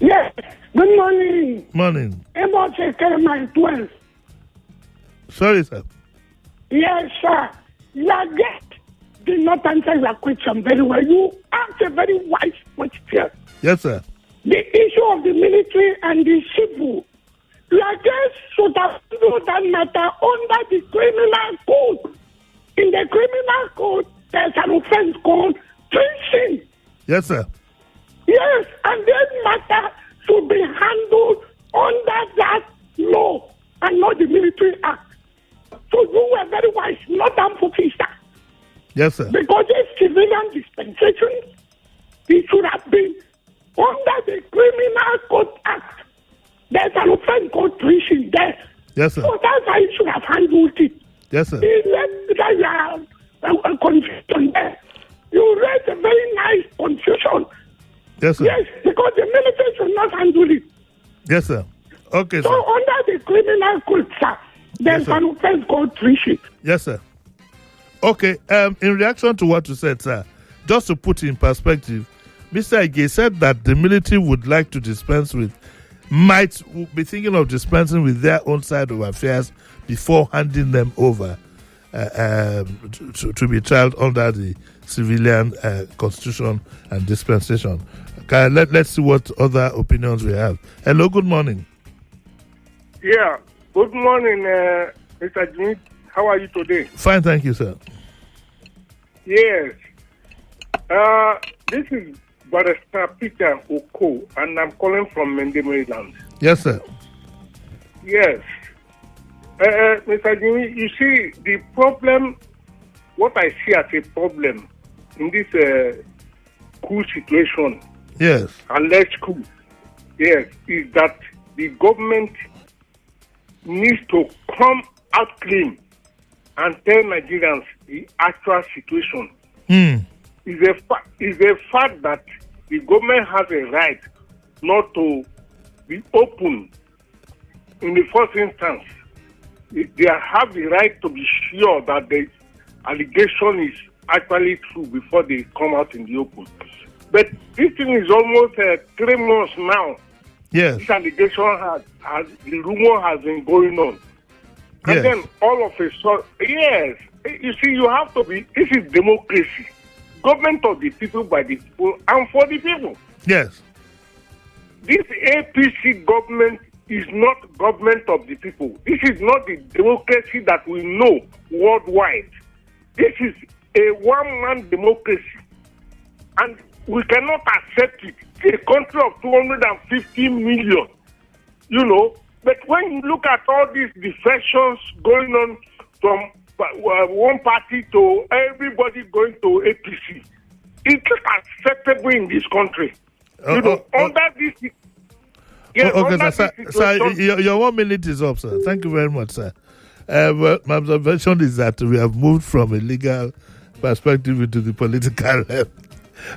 Yes, good morning. Morning. About my 12. Sorry, sir. Yes, sir. Your guest did not answer your question very well. You asked a very wise question. Yes, sir. The issue of the military and the civil. Your guest should have known that matter under the criminal code. In the criminal code, there's an offense called treason. Yes, sir. Yes, and this matter should be handled under that law and not the Military Act. So you were very wise, not armed officer. Yes, sir. Because this civilian dispensation, it should have been under the Criminal Code Act. There's an offense called treason there. Yes, sir. So that's how you should have handled it. Yes, sir. Confusion there. You raised a very nice confusion. Yes, sir. Yes, because the military should not handle it. Yes, sir. Okay, so sir. Under the criminal code, sir, there's an offense called treason. Yes, sir. Okay, in reaction to what you said, sir, just to put in perspective, Mr. Ige said that the military would like to dispense with, might be thinking of dispensing with their own side of affairs before handing them over. to be tried under the civilian constitution and dispensation. Let's see what other opinions we have. Hello, good morning. Yeah, good morning, Mr. Jimi. How are you today? Fine, thank you, sir. Yes. This is Barrister Peter Oko, and I'm calling from Mende, Maryland. Yes, sir. Yes. Mr. Jimi, you see, the problem, what I see as a problem in this coup situation, yes, alleged coup, yes, is that the government needs to come out clean and tell Nigerians the actual situation. Is a fact that the government has a right not to be open in the first instance. They have the right to be sure that the allegation is actually true before they come out in the open. But this thing is almost 3 months now. Yes. This allegation the rumor has been going on. And Yes. then all of a sudden, yes, you see, you have to be, this is democracy. Government of the people, by the people, and for the people. Yes. This APC government is not government of the people. This is not the democracy that we know worldwide. This is a one-man democracy. And we cannot accept it. A country of 250 million, you know. But when you look at all these defections going on from one party to everybody going to APC, it's not acceptable in this country. Under this... Yeah, okay, sir, your 1 minute is up, sir. Thank you very much, sir. Well, my observation is that we have moved from a legal perspective into the political realm.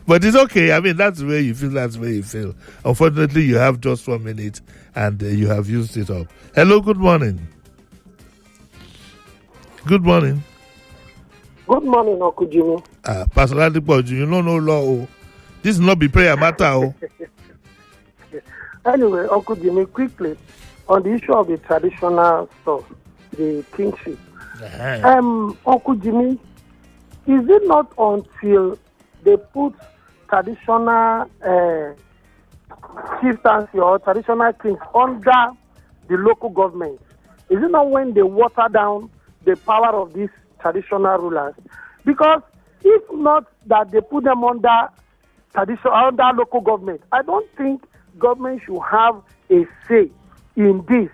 But it's okay. I mean, that's the way you feel, that's the way you feel. Unfortunately, you have just 1 minute and you have used it up. Hello, good morning. Good morning. Good morning, Uncle Jimmy. Pastor Ladipo, you know no law. Oh. This is not be prayer matter. Oh. Anyway, Uncle Jimmy, quickly, on the issue of the traditional stuff, the kingship. Uncle Jimmy, is it not until they put traditional chieftaincy or traditional kings under the local government? Is it not when they water down the power of these traditional rulers? Because if not that they put them under local government, I don't think government should have a say in this.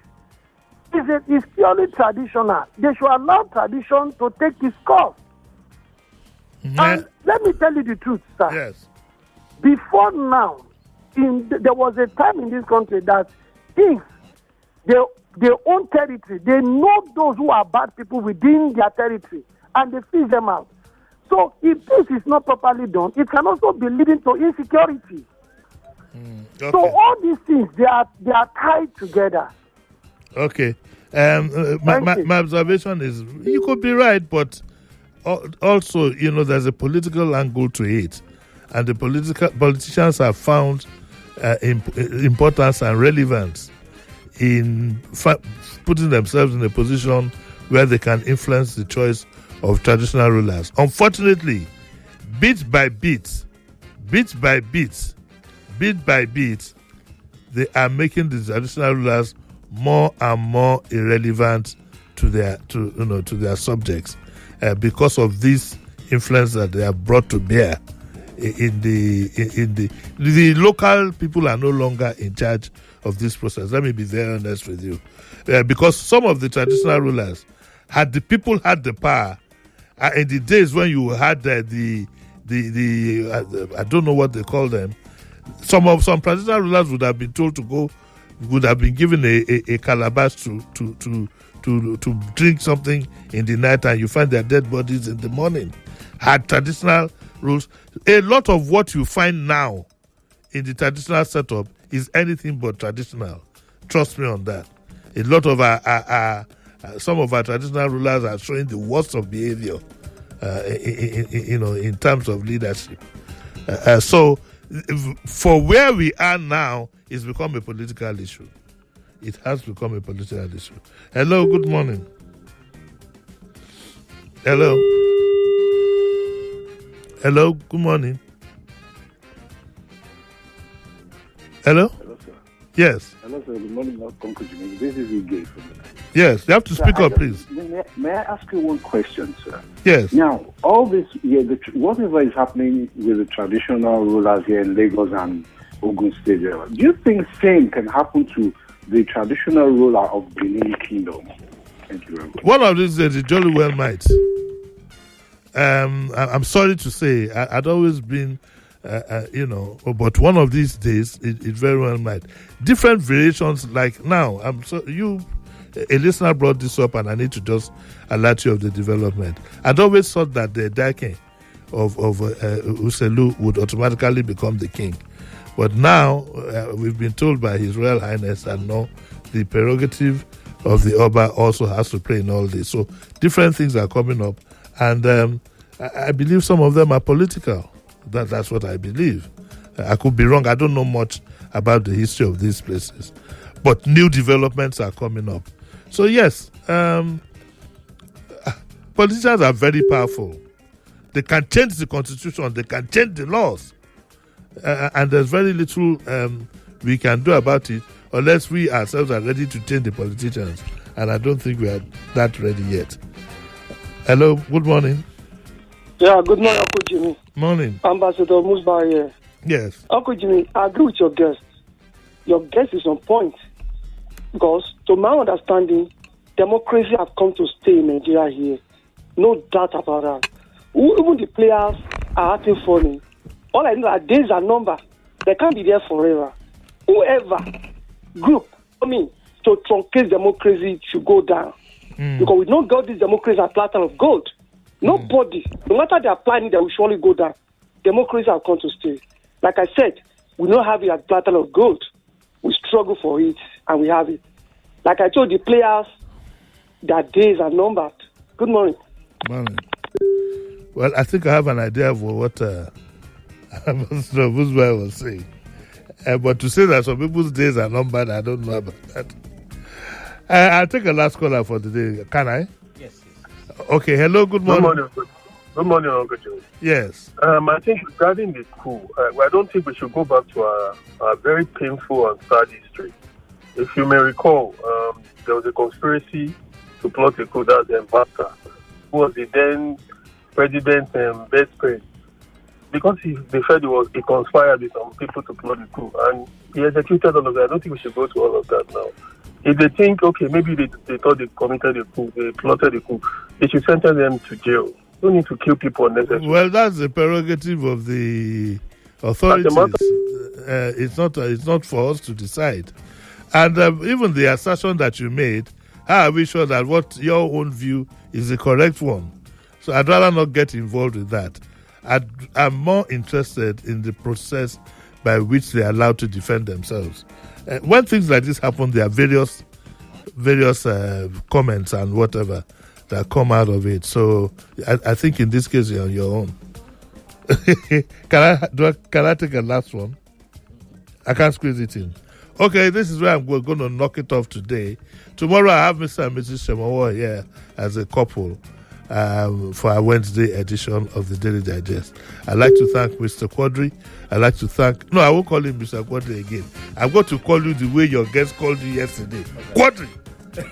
It's purely traditional. They should allow tradition to take its course. And let me tell you the truth, sir. Yes. Before now, there was a time in this country that if they own territory, they know those who are bad people within their territory, and they fish them out. So if this is not properly done, it can also be leading to insecurity. Okay. So all these things, they are tied together. Okay. My observation is you could be right, but also, you know, there's a political angle to it, and the politicians have found importance and relevance in putting themselves in a position where they can influence the choice of traditional rulers. Unfortunately, bit by bit, they are making the traditional rulers more and more irrelevant to their subjects because of this influence that they have brought to bear. In the local people are no longer in charge of this process. Let me be very honest with you, because some of the traditional rulers, had the people had the power in the days when you had the I don't know what they call them. Some traditional rulers would have been told to go, would have been given a calabash to drink something in the night, and you find their dead bodies in the morning. Had traditional rules. A lot of what you find now in the traditional setup is anything but traditional. Trust me on that. A lot of some of our traditional rulers are showing the worst of behavior, in terms of leadership. So, for where we are now, it's become a political issue. It has become a political issue. Hello, good morning. Hello. Hello, good morning. Hello? Hello, sir. Yes. Hello, sir. Good morning, Uncle Jimmy. This is Igay from the night. Yes, you have to speak up, please. May I ask you one question, sir? Yes. Now, all this, whatever is happening with the traditional rulers here in Lagos and Ogun State, do you think same can happen to the traditional ruler of Benin Kingdom? Thank you very much. One of these days, it jolly well might. I'm sorry to say, I'd always been, but one of these days, it very well might. Different variations, like now, a listener brought this up, and I need to just alert you of the development. I'd always thought that the Dakin of Uselu would automatically become the king. But now, we've been told by His Royal Highness that no, the prerogative of the Oba also has to play in all this. So different things are coming up, and I believe some of them are political. That's what I believe. I could be wrong. I don't know much about the history of these places. But new developments are coming up. So yes, politicians are very powerful. They can change the constitution. They can change the laws. And there's very little we can do about it unless we ourselves are ready to change the politicians. And I don't think we are that ready yet. Hello, good morning. Yeah, good morning, Uncle Jimmy. Morning. Ambassador Musba here. Yes. Uncle Jimmy, I agree with your guest. Your guest is on point. Because, to my understanding, democracy has come to stay in Nigeria here. No doubt about that. Even the players are acting funny. All I know are days are number. They can't be there forever. Whoever group, to truncate democracy should go down. Because we don't got this democracy at platter of gold. Nobody, no matter they are planning, they will surely go down. Democracy has come to stay. Like I said, we don't have it at platter of gold. We struggle for it, and we have it. Like I told the players, their days are numbered. Good morning. Morning. Well, I think I have an idea of what Ambassador Musba was saying. But to say that some people's days are numbered, I don't know about that. I'll take a last caller for today. Can I? Yes. Okay. Hello. Good morning. Good morning, Uncle Joe. Yes. I think regarding the coup, I don't think we should go back to a very painful and sad history. If you may recall, there was a conspiracy to plot a coup. That's Mbaka, who was the then president's best friend. Because they said he conspired with some people to plot the coup, and he executed all of that. I don't think we should go to all of that now. If they think, okay, maybe they thought they committed a coup, they plotted a coup, they should sentence them to jail. Don't need to kill people unnecessarily. Well, that's the prerogative of the authorities. It's not for us to decide. And even the assertion that you made, how are we sure that what your own view is the correct one? So I'd rather not get involved with that. I'm more interested in the process by which they are allowed to defend themselves. When things like this happen, there are various comments and whatever that come out of it. So I think in this case you're on your own. Can I take a last one? I can't squeeze it in. Okay, this is where I'm going to knock it off today. Tomorrow I have Mr. and Mrs. Shemawa here as a couple for our Wednesday edition of the Daily Digest. I'd like to thank Mr. Quadri. I'd like to thank... No, I won't call him Mr. Quadri again. I'm going to call you the way your guest called you yesterday. Quadri!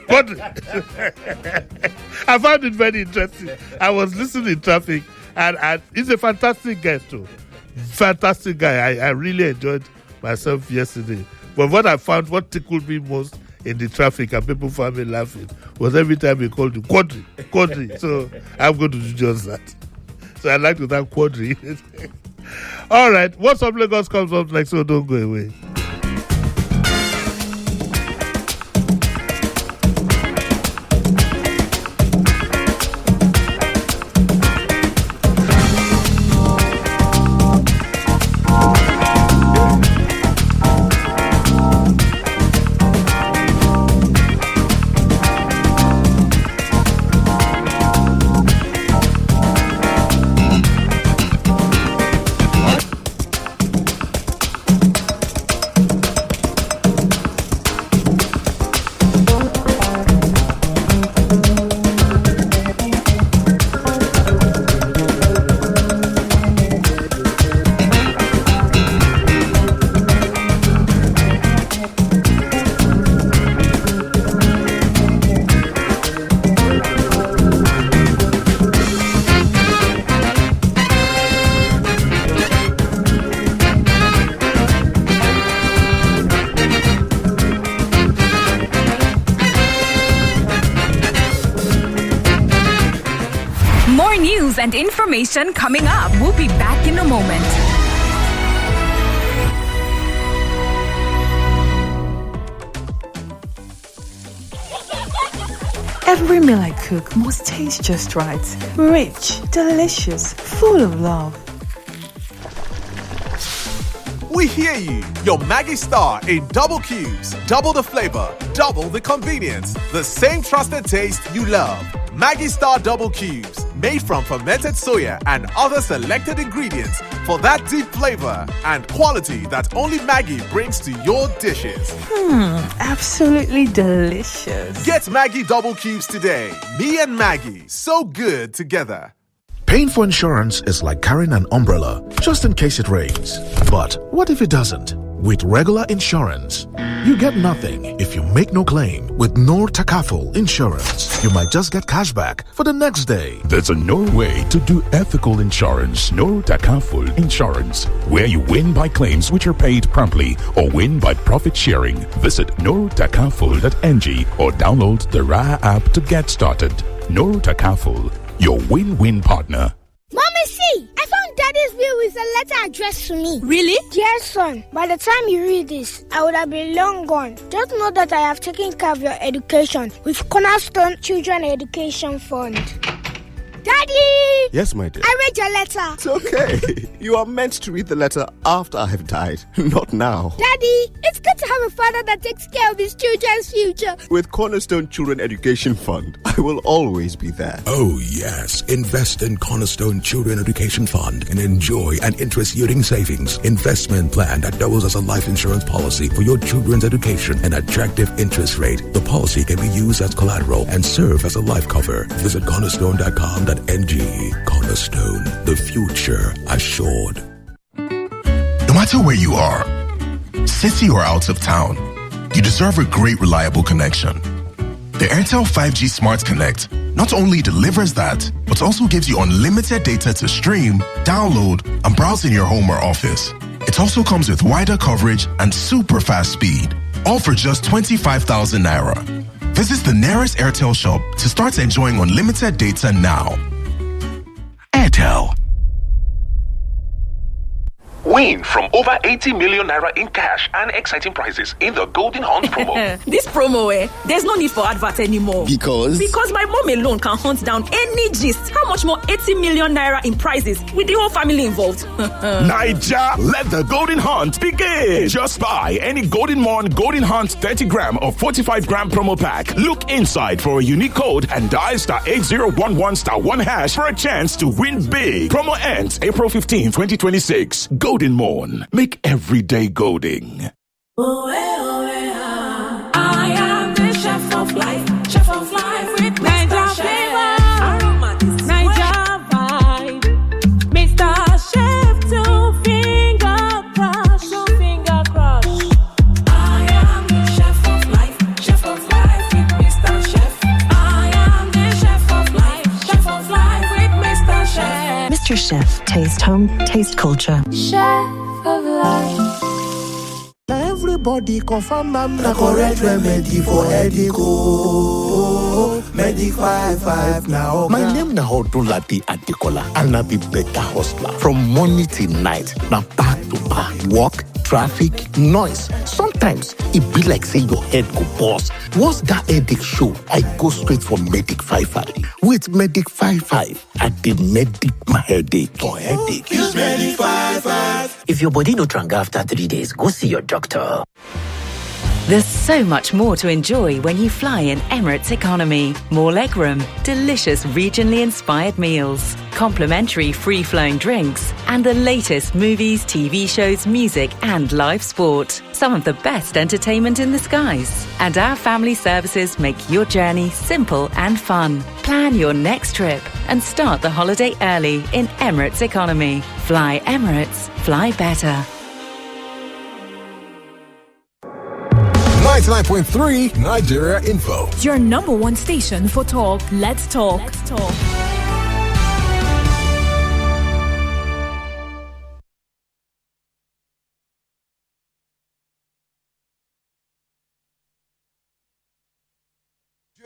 Quadri! I found it very interesting. I was listening in traffic, and he's a fantastic guest too. Fantastic guy. I really enjoyed myself yesterday. But what tickled me most in the traffic and people found me laughing was every time he called you Quadri. So I'm going to do just that. So I'd like to thank Quadri. All right. What's Up Lagos comes up next, so don't go away. More news and information coming up. We'll be back in a moment. Every meal I cook must taste just right. Rich, delicious, full of love. We hear you. Your Maggie Star in double cubes. Double the flavor, double the convenience. The same trusted taste you love. Maggie Star Double Cubes. Made from fermented soya and other selected ingredients for that deep flavor and quality that only Maggie brings to your dishes. Absolutely delicious. Get Maggie Double Cubes today. Me and Maggie, so good together. Paying for insurance is like carrying an umbrella just in case it rains. But what if it doesn't? With regular insurance, you get nothing if you make no claim. With Noor Takaful Insurance, you might just get cash back for the next day. There's a Noor way to do ethical insurance. Noor Takaful Insurance, where you win by claims which are paid promptly or win by profit sharing. Visit noortakaful.ng or download the Ra app to get started. Noor Takaful, your win-win partner. Mommy, see! I found Daddy's bill with a letter addressed to me. Really? Yes, son. By the time you read this, I would have been long gone. Just know that I have taken care of your education with Cornerstone Children Education Fund. Daddy! Yes, my dear. I read your letter. It's okay. You are meant to read the letter after I have died, not now. Daddy, it's good to have a father that takes care of his children's future. With Cornerstone Children Education Fund, I will always be there. Oh, yes. Invest in Cornerstone Children Education Fund and enjoy an interest-yielding savings investment plan that doubles as a life insurance policy for your children's education and attractive interest rate. The policy can be used as collateral and serve as a life cover. Visit cornerstone.com.ng. Cornerstone, the future assured. No matter where you are, city or out of town, you deserve a great, reliable connection. The Airtel 5G Smart Connect not only delivers that, but also gives you unlimited data to stream, download, and browse in your home or office. It also comes with wider coverage and super fast speed, all for just 25,000 Naira. Visit the nearest Airtel shop to start enjoying unlimited data now. Airtel. Win from over 80 million Naira in cash and exciting prizes in the Golden Hunt promo. This promo, there's no need for advert anymore. Because my mom alone can hunt down any gist. How much more 80 million Naira in prizes with the whole family involved? Naija, let the Golden Hunt begin. Just buy any Golden Morn Golden Hunt 30 gram or 45 gram promo pack. Look inside for a unique code and dial *8011*1# for a chance to win big. Promo ends April 15, 2026. Golden Morn. Make every day golden. I am the chef of life with Mr. Chef. Naija vibe, Mr. Chef, two finger crush. I am the chef of life with Mr. Chef. I am the chef of life with Mr. Chef. Mr. Chef, taste home, taste culture. Chef of life. Everybody confirm I'm the correct remedy for headache. Medic 55 now. My name na Odunlade Adekola, and I be better hustler. From morning till night, na back to back. Work, traffic, noise. Sometimes it be like say your head go bust. Once that headache show, I go straight for Medic 55. With Medic 55, I did medic my headache. For headache. Use Medic 55. If your body no tranga after 3 days, go see your doctor. There's so much more to enjoy when you fly in Emirates Economy. More legroom, delicious regionally inspired meals, complimentary free-flowing drinks, and the latest movies, TV shows, music, and live sport. Some of the best entertainment in the skies. And our family services make your journey simple and fun. Plan your next trip and start the holiday early in Emirates Economy. Fly Emirates, fly better. 99.3 Nigeria Info. Your number one station for talk. Let's talk.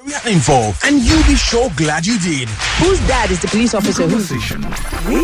Nigeria involved, and you'll be sure glad you did. Whose dad is the police officer who...